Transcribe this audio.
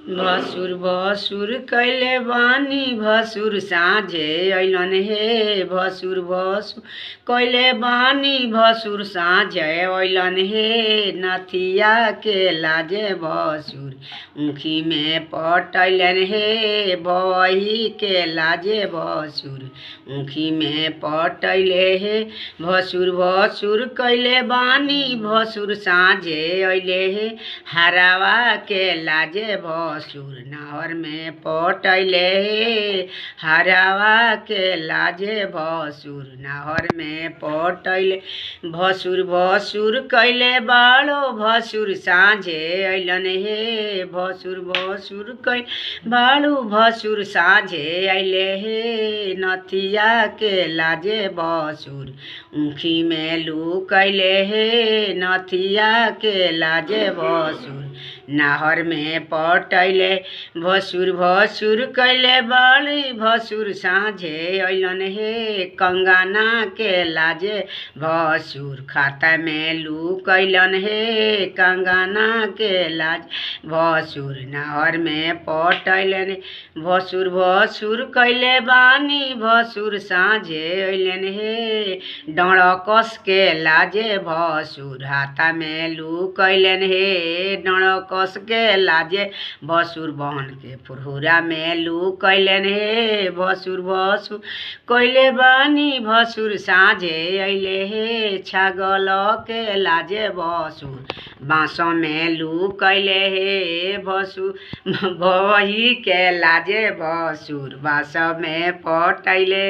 भसुर भसुर कैले बानी भसुर साँझे अइलन हे भसुर भसुर कैले बानी भसुर साँझे अइलन हे नथिया के लाजे भसुर ऊखी में पटैलन हे बही के लाजे भसुर ऊखी में पटैले हे भसुर भसुर कैले बानी भसुर साँझे अइले हे हरावा के लाजे भसुर नहर में पटैले हरावा के लाजे भसुर नहर में पटैले भसुर भसुर कैले बाड़ो भसुर साँझे अइलन हे भसुर भसुर कै बाड़ू भसुर साँझे अइले हे नथिया के लाजे भसुर ऊखी में लुकैले हे नथिया के लाजे भसुर नहर में पटैले भसुर भसुर कैले बाड़ी भसुर साँझे अइलन हे कंगना के लाजे भसुर खाता में लुकैलन हे कंगना के लाज भसुर नहर में पटैलन भसुर भसुर कैले बानी भसुर साँझे अइलन हे डणकस के लाजे भसुर हाथा में लुकैलन हे डणकस के लाजे भसुर बहन के फुरहुरा में लुकैलन हे भसुर भसुर कैले बानी भसुर साँझे अइले हे छागल के लाजे भसुर बाँस में लुकैले हे भसुर बही के लाजे भसुर बाँस में पटैले।